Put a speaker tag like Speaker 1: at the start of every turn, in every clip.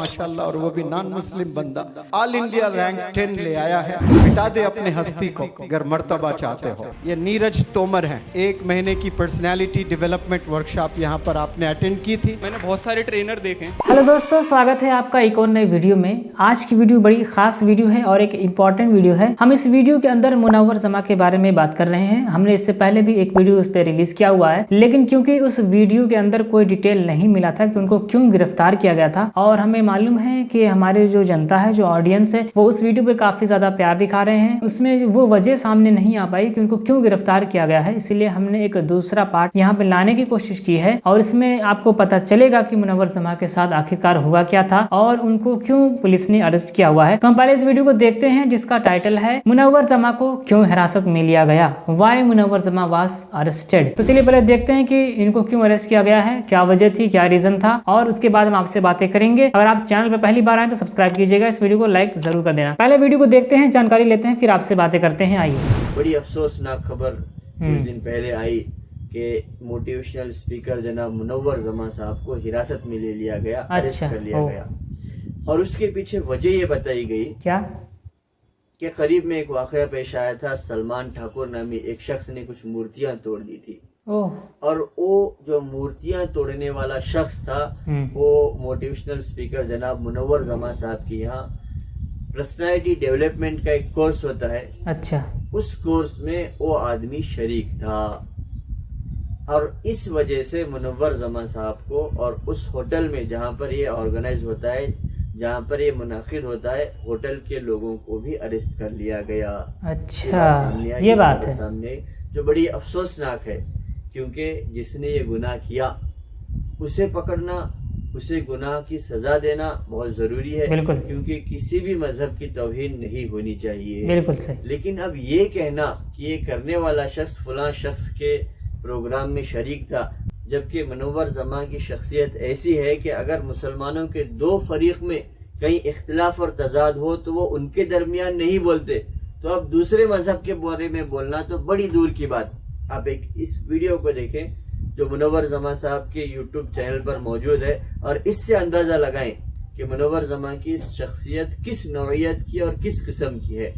Speaker 1: माशाल्लाह, और वो भी नॉन मुस्लिम बंदा ऑल इंडिया रैंक 10 ले आया है। मिटा दे अपने हस्ती को अगर मर्तबा चाहते हो। ये नीरज तोमर हैं। 1 महीने की पर्सनैलिटी डेवलपमेंट वर्कशॉप यहाँ पर आपने अटेंड की थी।
Speaker 2: मैंने बहुत सारे ट्रेनर देखे।
Speaker 3: हेलो दोस्तों, स्वागत है आपका एक और नई वीडियो में। आज की वीडियो बड़ी खास वीडियो है और एक इम्पॉर्टेंट वीडियो है। हम इस वीडियो के अंदर मुनव्वर जमा के बारे में बात कर रहे हैं। हमने इससे पहले भी एक वीडियो उस पर रिलीज किया हुआ है, लेकिन क्योंकि उस वीडियो के अंदर कोई डिटेल नहीं मिला था कि उनको क्यों गिरफ्तार किया गया था, और हमें मालूम है कि हमारे जो जनता है, जो ऑडियंस है, वो उस वीडियो पे काफी ज्यादा प्यार दिखा रहे हैं। उसमें वो वजह सामने नहीं आ पाई कि उनको क्यों गिरफ्तार किया गया है, इसीलिए हमने एक दूसरा पार्ट यहाँ पे लाने की कोशिश की है और इसमें आपको पता चलेगा कि मुनव्वर जमा के साथ आखिरकार हुआ क्या था और उनको क्यों पुलिस ने अरेस्ट किया हुआ है। तो हम पहले इस वीडियो को देखते हैं जिसका टाइटल है मुनव्वर जमा को क्यों हिरासत में लिया गया, व्हाई मुनव्वर जमा वाज अरेस्टेड। तो चलिए पहले देखते हैं कि इनको क्यों अरेस्ट किया गया है, क्या वजह थी, क्या रीजन था, और उसके बाद हम आपसे बातें करेंगे। अगर आप चैनल पर पहली बार आए तो सब्सक्राइब कीजिएगा, इस वीडियो को लाइक जरूर कर देना। पहले वीडियो को देखते हैं, जानकारी लेते हैं, फिर आपसे बातें करते हैं। आइए।
Speaker 4: बड़ी अफसोसनाक खबर कुछ दिन पहले आई कि मोटिवेशनल स्पीकर जनाब मुनव्वर जमा साहब को हिरासत में ले लिया गया, अरेस्ट कर लिया गया। और उसके पीछे वजह ये बताई गई
Speaker 3: क्या
Speaker 4: कि करीब में एक वाकया पेश आया था। सलमान ठाकुर नामी एक शख्स ने कुछ मूर्तियां तोड़ दी थी और वो जो मूर्तियां तोड़ने वाला शख्स था वो मोटिवेशनल स्पीकर जनाब मुनव्वर जमा साहब की यहाँ पर्सनालिटी डेवलपमेंट का एक कोर्स होता है।
Speaker 3: अच्छा।
Speaker 4: उस कोर्स में वो आदमी शरीक था और इस वजह से मुनव्वर जमा साहब को और उस होटल में जहाँ पर ये ऑर्गेनाइज होता है, जहाँ पर ये मुनाकिद होता है, होटल के लोगों को भी अरेस्ट कर लिया गया।
Speaker 3: अच्छा, ये बात है
Speaker 4: सामने जो बड़ी अफसोसनाक है, क्योंकि जिसने ये गुनाह किया उसे पकड़ना, उसे गुनाह की सजा देना बहुत जरूरी है, क्योंकि किसी भी मजहब की तौहीन नहीं होनी चाहिए।
Speaker 3: बिल्कुल सही।
Speaker 4: लेकिन अब ये कहना कि ये करने वाला शख्स फलां शख्स के प्रोग्राम में शरीक था, जबकि मुनव्वर जमा की शख्सियत ऐसी है कि अगर मुसलमानों के 2 फरीक में कहीं इख्तिलाफ और तजाद हो तो वो उनके दरमियान नहीं बोलते, तो अब दूसरे मजहब के बारे में बोलना तो बड़ी दूर की बात। आप एक इस वीडियो को देखें जो मुनव्वर जमा साहब के यूट्यूब चैनल पर मौजूद है और इससे अंदाजा लगाएं कि मुनव्वर जमा की शख्सियत किस नौइयत की और किस किस्म की है।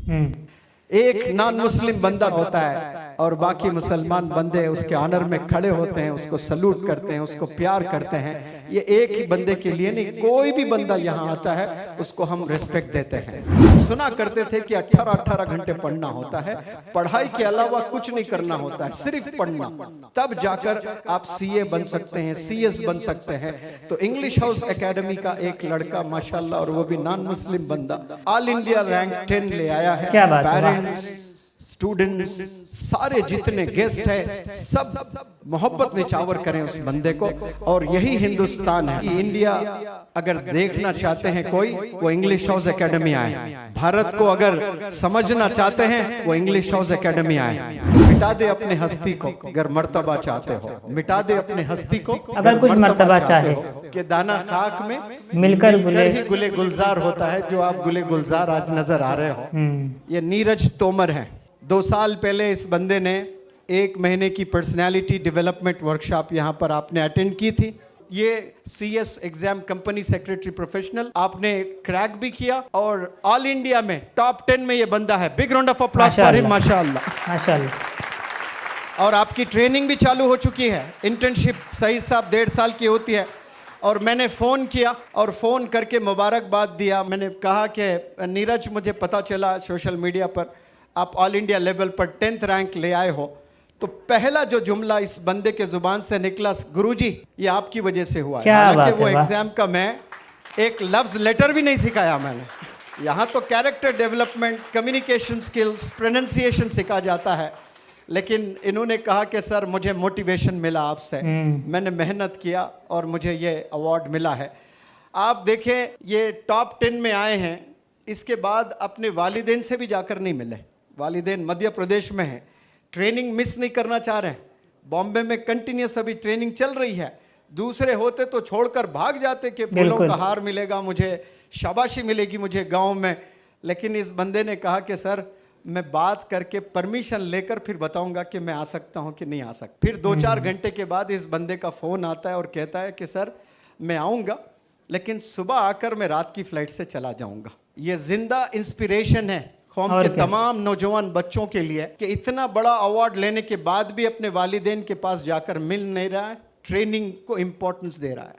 Speaker 1: एक नॉन मुस्लिम बंदा होता है और बाकी मुसलमान बंदे उसके ऑनर में खड़े होते हैं, उसको सलूट करते हैं, उसको प्यार करते हैं। ये एक ही बंदे के लिए नहीं, कोई भी बंदा यहाँ आता है उसको हम रिस्पेक्ट देते हैं। सुना करते थे कि 18-18 घंटे पढ़ना होता है, पढ़ाई के अलावा कुछ नहीं करना होता है, सिर्फ पढ़ना, तब जाकर आप सीए बन सकते हैं, सीएस बन सकते हैं। तो इंग्लिश हाउस एकेडमी का एक लड़का माशाल्लाह, और वो भी नॉन मुस्लिम बंदा, ऑल इंडिया रैंक 10 ले आया है।
Speaker 3: क्या बात है।
Speaker 1: स्टूडेंट्स सारे जितने गेस्ट हैं सब मोहब्बत निछावर करें उस बंदे को। और यही हिंदुस्तान है। इंडिया अगर देखना चाहते हैं कोई, वो इंग्लिश हाउस एकेडमी आए। भारत को अगर समझना चाहते हैं वो इंग्लिश हाउस एकेडमी आए। मिटा दे अपने हस्ती को अगर मर्तबा चाहते हो, मिटा दे अपने हस्ती को
Speaker 3: अगर कुछ मर्तबा चाहे
Speaker 1: कि दाना खाक में
Speaker 3: मिलकर
Speaker 1: ही गुले गुलजार होता है। जो आप गुले गुलजार आज नजर आ रहे हो, ये नीरज तोमर हैं। 2 साल पहले इस बंदे ने 1 महीने की पर्सनैलिटी डेवलपमेंट वर्कशॉप यहाँ पर आपने अटेंड की थी। ये CS exam company secretary professional आपने क्रैक भी किया और ऑल इंडिया में टॉप 10 में ये बंदा है। Big round of applause for him. माशाअल्लाह माशाअल्लाह। और आपकी ट्रेनिंग भी चालू हो चुकी है। इंटर्नशिप सही साहब 1.5 साल की होती है। और मैंने फ़ोन किया और फ़ोन करके मुबारकबाद दिया। मैंने कहा कि नीरज, मुझे पता चला सोशल मीडिया पर आप ऑल इंडिया लेवल पर 10th रैंक ले आए हो। तो पहला जो जुमला इस बंदे के जुबान से निकला, गुरुजी ये आपकी वजह से हुआ। हालांकि वो एग्जाम का मैं एक लफ्ज लेटर भी नहीं सिखाया मैंने। यहाँ तो character development, communication skills, pronunciation सिखा जाता है, लेकिन इन्होंने कहा कि सर मुझे मोटिवेशन मिला आपसे, मैंने मेहनत किया और मुझे ये अवार्ड मिला है। आप देखें ये टॉप 10 में आए हैं, इसके बाद अपने वालिदैन से भी जाकर नहीं मिले। वालिदैन मध्य प्रदेश में है, ट्रेनिंग मिस नहीं करना चाह रहे हैं। बॉम्बे में कंटिन्यूस अभी ट्रेनिंग चल रही है। दूसरे होते तो छोड़कर भाग जाते कि फूलों का हार मिलेगा मुझे, शाबाशी मिलेगी मुझे गांव में। लेकिन इस बंदे ने कहा कि सर मैं बात करके परमिशन लेकर फिर बताऊंगा कि मैं आ सकता हूं कि नहीं आ सकता। फिर 2-4 घंटे के बाद इस बंदे का फ़ोन आता है और कहता है कि सर मैं आऊँगा लेकिन सुबह आकर मैं रात की फ्लाइट से चला जाऊंगा। ये जिंदा इंस्पिरेशन है कौम
Speaker 3: और
Speaker 1: के
Speaker 3: क्या?
Speaker 1: तमाम नौजवान बच्चों के लिए कि इतना बड़ा अवार्ड लेने के बाद भी अपने वालिदैन के पास जाकर मिल नहीं रहा है, ट्रेनिंग को इम्पोर्टेंस दे रहा है।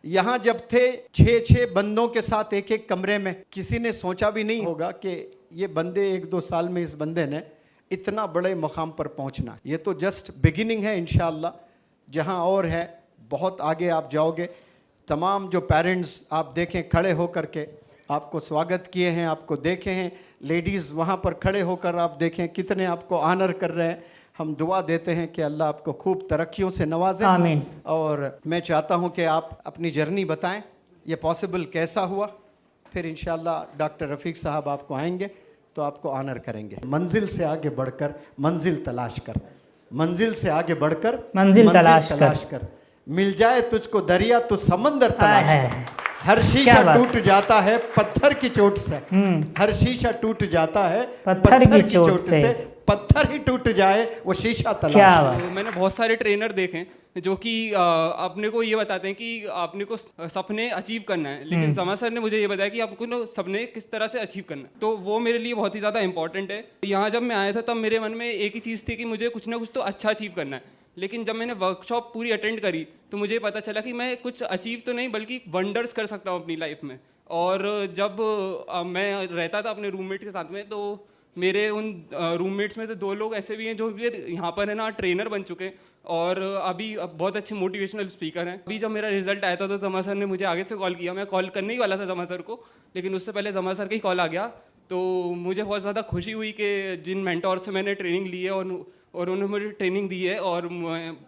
Speaker 1: यहाँ जब थे 6 बंदों के साथ एक कमरे में, किसी ने सोचा भी नहीं होगा कि ये बंदे 1-2 साल में इस बंदे ने इतना बड़े मकाम पर पहुँचना। ये तो जस्ट बिगिनिंग है, इंशाअल्लाह जहाँ और है बहुत आगे आप जाओगे। तमाम जो पेरेंट्स आप देखें खड़े होकर के आपको स्वागत किए हैं, आपको देखे हैं, लेडीज़ वहाँ पर खड़े होकर आप देखें कितने आपको ऑनर कर रहे हैं। हम दुआ देते हैं कि अल्लाह आपको खूब तरक्कियों से नवाजे।
Speaker 3: आमीन।
Speaker 1: और मैं चाहता हूँ कि आप अपनी जर्नी बताएं, ये पॉसिबल कैसा हुआ। फिर इंशाअल्लाह डॉक्टर रफ़ीक साहब आपको आएंगे तो आपको ऑनर करेंगे। मंजिल से आगे बढ़कर मंजिल तलाश कर, मंजिल से आगे बढ़कर
Speaker 3: मंजिल तलाश
Speaker 1: कर। मिल जाए तुझको दरिया तो समंदर तलाश
Speaker 3: है।
Speaker 1: कर। हर शीशा टूट जाता है पत्थर की चोट से, हर शीशा टूट जाता है
Speaker 3: पत्थर की चोट से।
Speaker 1: पत्थर ही टूट जाए वो शीशा
Speaker 3: क्या
Speaker 1: तलाश
Speaker 3: बात।
Speaker 2: तो मैंने बहुत सारे ट्रेनर देखे हैं जो कि अपने को ये बताते हैं कि आपने को सपने अचीव करना है, लेकिन जमा सर ने मुझे ये बताया कि आपको सपने किस तरह से अचीव करना है। तो वो मेरे लिए बहुत ही ज़्यादा इंपॉर्टेंट है। यहाँ जब मैं आया था तब मेरे मन में एक ही चीज़ थी कि मुझे कुछ ना कुछ तो अच्छा अचीव करना है, लेकिन जब मैंने वर्कशॉप पूरी अटेंड करी तो मुझे पता चला कि मैं कुछ अचीव तो नहीं बल्कि वंडर्स कर सकता हूँ अपनी लाइफ में। और जब मैं रहता था अपने रूममेट के साथ में, तो मेरे उन रूममेट्स में तो 2 लोग ऐसे भी हैं जो फिर यहाँ पर है ना ट्रेनर बन चुके हैं और अभी बहुत अच्छे मोटिवेशनल स्पीकर हैं। अभी जब मेरा रिजल्ट आया था तो जमा सर ने मुझे आगे से कॉल किया। मैं कॉल करने ही वाला था जमा सर को, लेकिन उससे पहले जमा सर का ही कॉल आ गया। तो मुझे बहुत ज़्यादा खुशी हुई कि जिन मेंटोर से मैंने ट्रेनिंग ली है और उन्होंने मुझे ट्रेनिंग दी है, और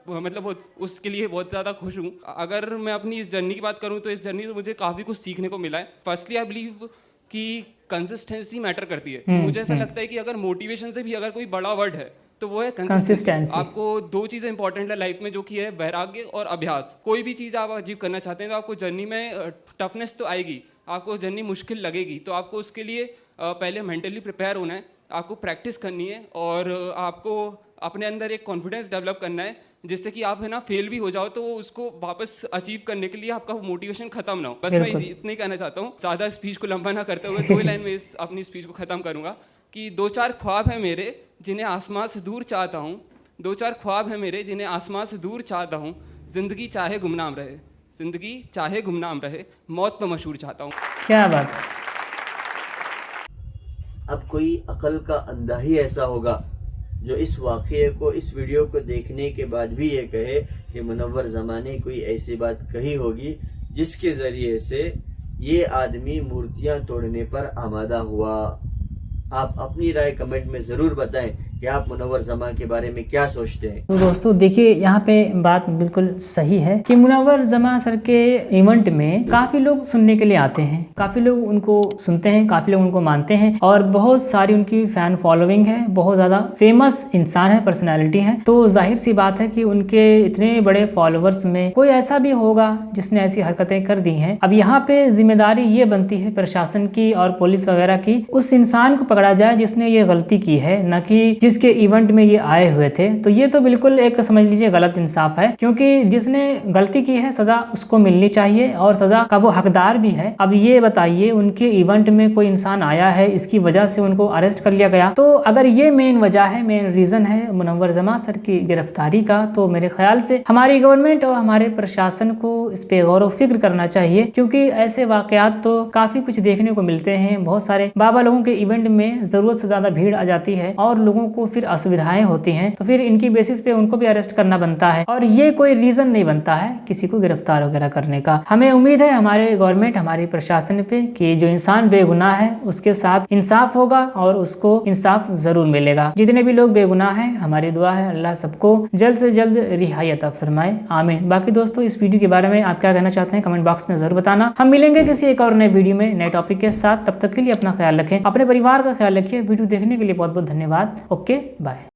Speaker 2: मतलब उसके लिए बहुत ज़्यादा खुश हूँ। अगर मैं अपनी इस जर्नी की बात करूँ तो इस जर्नी में मुझे काफ़ी कुछ सीखने को मिला है। फर्स्टली आई बिलीव कि कंसिस्टेंसी मैटर करती है। मुझे ऐसा लगता है कि अगर मोटिवेशन से भी अगर कोई बड़ा वर्ड है तो वो है कंसिस्टेंसी। आपको 2 चीज़ें इंपॉर्टेंट है लाइफ में, जो कि है वैराग्य और अभ्यास। कोई भी चीज़ आप अचीव करना चाहते हैं तो आपको जर्नी में टफनेस तो आएगी, आपको जर्नी मुश्किल लगेगी, तो आपको उसके लिए पहले मेंटली प्रिपेयर होना है, आपको प्रैक्टिस करनी है और आपको अपने अंदर एक कॉन्फिडेंस डेवलप करना है, जिससे कि आप है ना फेल भी हो जाओ तो उसको वापस अचीव करने के लिए आपका मोटिवेशन खत्म ना हो। बस मैं इतना ही कहना चाहता हूँ, ज़्यादा स्पीच को लंबा ना करते हुए 2 लाइन में अपनी स्पीच को ख़त्म करूँगा कि 2-4 ख्वाब हैं मेरे जिन्हें आसमां से दूर चाहता हूँ, 2-4 ख्वाब हैं मेरे जिन्हें आसमां से दूर चाहता हूँ। ज़िंदगी चाहे गुमनाम रहे, ज़िंदगी चाहे गुमनाम रहे, मौत पर मशहूर चाहता हूँ।
Speaker 3: क्या बात।
Speaker 4: अब कोई अकल का अंधा ही ऐसा होगा जो इस वाक़ये को, इस वीडियो को देखने के बाद भी ये कहे कि मुनव्वर ज़मा ने कोई ऐसी बात कही होगी जिसके ज़रिए से ये आदमी मूर्तियां तोड़ने पर आमादा हुआ। आप अपनी राय कमेंट में ज़रूर बताएं कि आप मुनव्वर ज़मा के बारे में क्या सोचते हैं।
Speaker 3: तो दोस्तों देखिए, यहाँ पे बात बिल्कुल सही है कि मुनव्वर ज़मा सर के इवेंट में काफ़ी लोग सुनने के लिए आते हैं, काफ़ी लोग उनको सुनते हैं, काफ़ी लोग उनको मानते हैं और बहुत सारी उनकी फ़ैन फॉलोइंग है, बहुत ज़्यादा फेमस इंसान है, पर्सनैलिटी है। तो जाहिर सी बात है कि उनके इतने बड़े फॉलोअर्स में कोई ऐसा भी होगा जिसने ऐसी हरकतें कर दी हैं। अब यहाँ पे जिम्मेदारी ये बनती है प्रशासन की और पुलिस वगैरह की, उस इंसान को पकड़ा जाए जिसने ये गलती की है, न कि जिसके इवेंट में ये आए हुए थे। तो ये तो बिल्कुल एक समझ लीजिए गलत इंसाफ है, क्योंकि जिसने गलती की है सजा उसको मिलनी चाहिए और सजा का वो हकदार भी है। अब ये बताइए, उनके इवेंट में कोई इंसान आया है, इसकी वजह से उनको अरेस्ट कर लिया गया। तो अगर ये मेन वजह है, मेन रीजन है मुनव्वर ज़मा सर की गिरफ्तारी का, तो मेरे ख्याल से हमारी गवर्नमेंट और हमारे प्रशासन को इस पे गौर व फिक्र करना चाहिए, क्योंकि ऐसे वाकयात तो काफी कुछ देखने को मिलते हैं। बहुत सारे बाबा लोगों के इवेंट में जरूरत से ज्यादा भीड़ आ जाती है और लोगों को फिर असुविधाएं होती हैं, तो फिर इनकी बेसिस पे उनको भी अरेस्ट करना बनता है और ये कोई रीजन नहीं बनता है किसी को गिरफ्तार वगैरह करने का। हमें उम्मीद है हमारे गवर्नमेंट, हमारी प्रशासन पे कि जो इंसान बेगुनाह है उसके साथ इंसाफ होगा और उसको इंसाफ जरूर मिलेगा। जितने भी लोग बेगुनाह हैं, हमारी दुआ है अल्लाह सबको जल्द से जल्द रिहाई अता फरमाए, आमीन। बाकी दोस्तों, इस वीडियो के बारे में आप क्या कहना चाहते हैं कमेंट बॉक्स में जरूर बताना। हम मिलेंगे किसी एक और नए वीडियो में नए टॉपिक के साथ। तब तक के लिए अपना ख्याल रखें, अपने परिवार का ख्याल रखिए। वीडियो देखने के लिए बहुत बहुत धन्यवाद। Okay, bye.